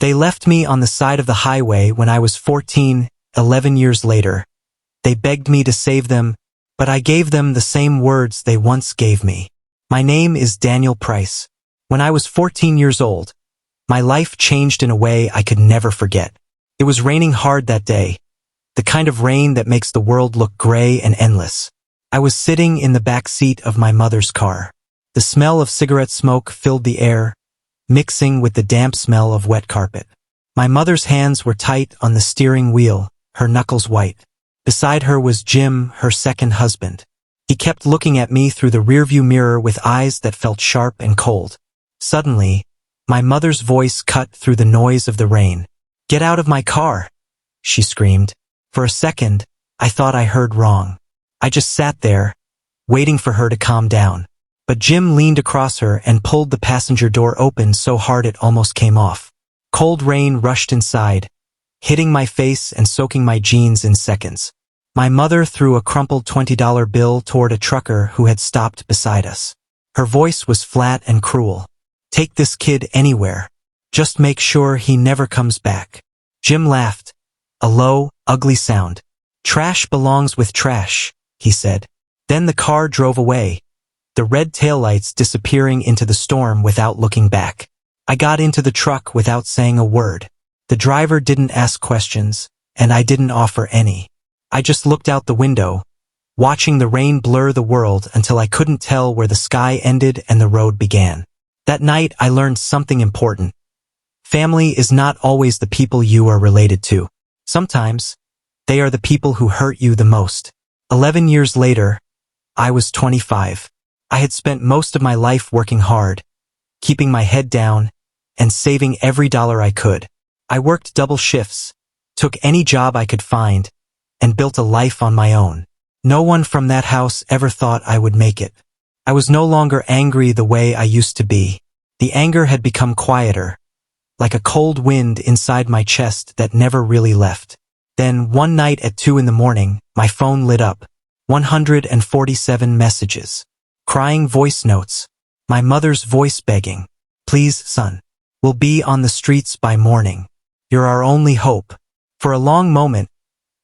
They left me on the side of the highway when I was 14, 11 years later. They begged me to save them, but I gave them the same words they once gave me. My name is Daniel Price. When I was 14 years old, my life changed in a way I could never forget. It was raining hard that day, the kind of rain that makes the world look gray and endless. I was sitting in the back seat of my mother's car. The smell of cigarette smoke filled the air, mixing with the damp smell of wet carpet. My mother's hands were tight on the steering wheel, her knuckles white. Beside her was Jim, her second husband. He kept looking at me through the rearview mirror with eyes that felt sharp and cold. Suddenly, my mother's voice cut through the noise of the rain. "Get out of my car!" she screamed. For a second, I thought I heard wrong. I just sat there, waiting for her to calm down. But Jim leaned across her and pulled the passenger door open so hard it almost came off. Cold rain rushed inside, hitting my face and soaking my jeans in seconds. My mother threw a crumpled $20 bill toward a trucker who had stopped beside us. Her voice was flat and cruel. "Take this kid anywhere. Just make sure he never comes back." Jim laughed, a low, ugly sound. "Trash belongs with trash," he said. Then the car drove away, the red taillights disappearing into the storm without looking back. I got into the truck without saying a word. The driver didn't ask questions, and I didn't offer any. I just looked out the window, watching the rain blur the world until I couldn't tell where the sky ended and the road began. That night I learned something important. Family is not always the people you are related to. Sometimes, they are the people who hurt you the most. 11 years later, I was 25. I had spent most of my life working hard, keeping my head down, and saving every dollar I could. I worked double shifts, took any job I could find, and built a life on my own. No one from that house ever thought I would make it. I was no longer angry the way I used to be. The anger had become quieter, like a cold wind inside my chest that never really left. Then, one night at 2 in the morning, my phone lit up. 147 messages. Crying voice notes. My mother's voice begging, "Please, son. We'll be on the streets by morning. You're our only hope." For a long moment,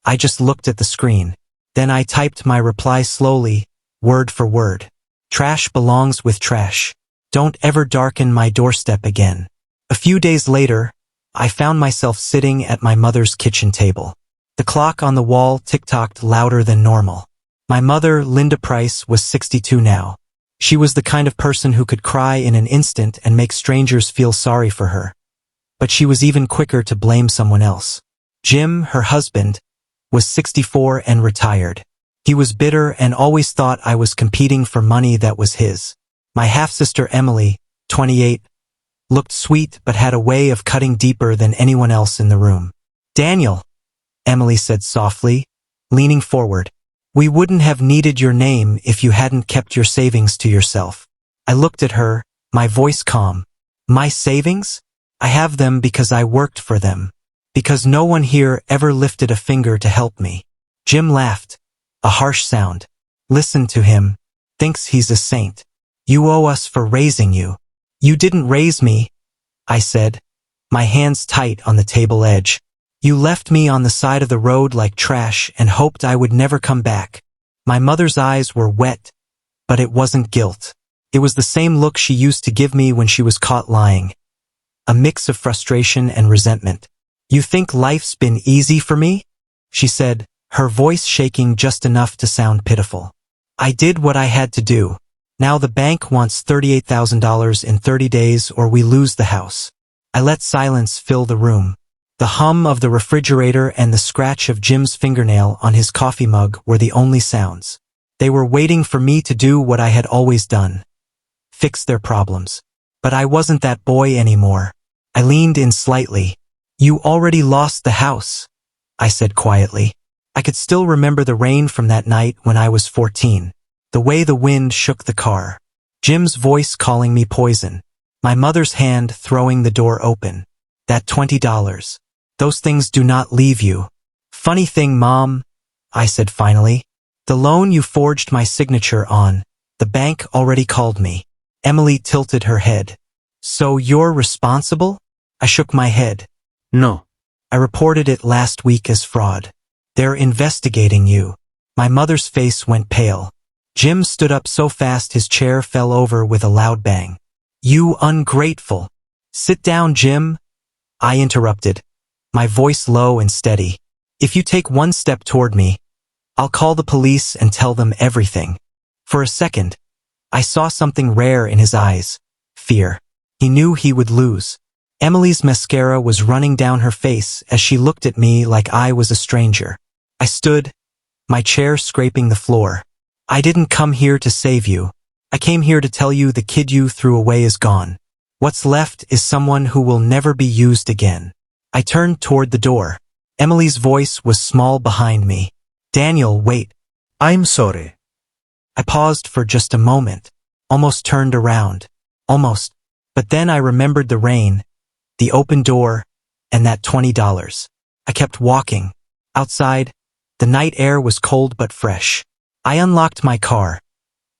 I just looked at the screen. Then I typed my reply slowly, word for word. "Trash belongs with trash. Don't ever darken my doorstep again." A few days later, I found myself sitting at my mother's kitchen table. The clock on the wall tick-tocked louder than normal. My mother, Linda Price, was 62 now. She was the kind of person who could cry in an instant and make strangers feel sorry for her. But she was even quicker to blame someone else. Jim, her husband, was 64 and retired. He was bitter and always thought I was competing for money that was his. My half-sister Emily, 28, looked sweet but had a way of cutting deeper than anyone else in the room. "Daniel," Emily said softly, leaning forward. "We wouldn't have needed your name if you hadn't kept your savings to yourself." I looked at her, my voice calm. "My savings? I have them because I worked for them. Because no one here ever lifted a finger to help me." Jim laughed, a harsh sound. "Listen to him. Thinks he's a saint. You owe us for raising you." "You didn't raise me," I said, my hands tight on the table edge. "You left me on the side of the road like trash and hoped I would never come back." My mother's eyes were wet, but it wasn't guilt. It was the same look she used to give me when she was caught lying. A mix of frustration and resentment. "You think life's been easy for me?" she said, her voice shaking just enough to sound pitiful. "I did what I had to do. Now the bank wants $38,000 in 30 days or we lose the house." I let silence fill the room. The hum of the refrigerator and the scratch of Jim's fingernail on his coffee mug were the only sounds. They were waiting for me to do what I had always done. Fix their problems. But I wasn't that boy anymore. I leaned in slightly. "You already lost the house," I said quietly. I could still remember the rain from that night when I was 14. The way the wind shook the car. Jim's voice calling me poison. My mother's hand throwing the door open. That $20. Those things do not leave you. "Funny thing, Mom," I said finally. "The loan you forged my signature on, the bank already called me." Emily tilted her head. "So you're responsible?" I shook my head. No. I reported it last week as fraud. They're investigating you. My mother's face went pale. Jim stood up so fast his chair fell over with a loud bang. You ungrateful. Sit down, Jim. I interrupted, my voice low and steady. If you take one step toward me, I'll call the police and tell them everything. For a second, I saw something rare in his eyes. Fear. He knew he would lose. Emily's mascara was running down her face as she looked at me like I was a stranger. I stood, my chair scraping the floor. I didn't come here to save you. I came here to tell you the kid you threw away is gone. What's left is someone who will never be used again. I turned toward the door. Emily's voice was small behind me. Daniel, wait. I'm sorry. I paused for just a moment, almost turned around. Almost. But then I remembered the rain, the open door, and that $20. I kept walking. Outside, the night air was cold but fresh. I unlocked my car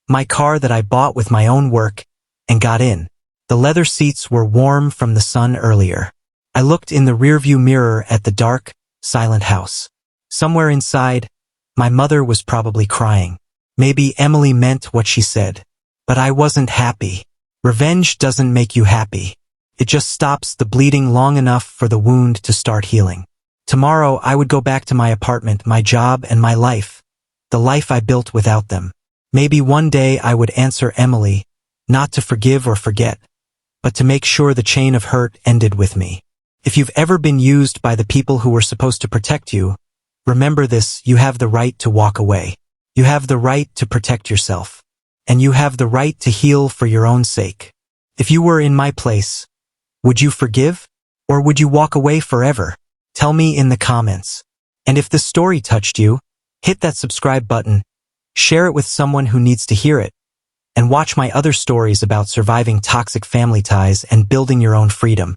that I bought with my own work, and got in. The leather seats were warm from the sun earlier. I looked in the rearview mirror at the dark, silent house. Somewhere inside, my mother was probably crying. Maybe Emily meant what she said. But I wasn't happy. Revenge doesn't make you happy. It just stops the bleeding long enough for the wound to start healing. Tomorrow I would go back to my apartment, my job, and my life. The life I built without them. Maybe one day I would answer Emily, not to forgive or forget, but to make sure the chain of hurt ended with me. If you've ever been used by the people who were supposed to protect you, remember this: you have the right to walk away. You have the right to protect yourself. And you have the right to heal for your own sake. If you were in my place, would you forgive? Or would you walk away forever? Tell me in the comments. And if this story touched you, hit that subscribe button, share it with someone who needs to hear it, and watch my other stories about surviving toxic family ties and building your own freedom.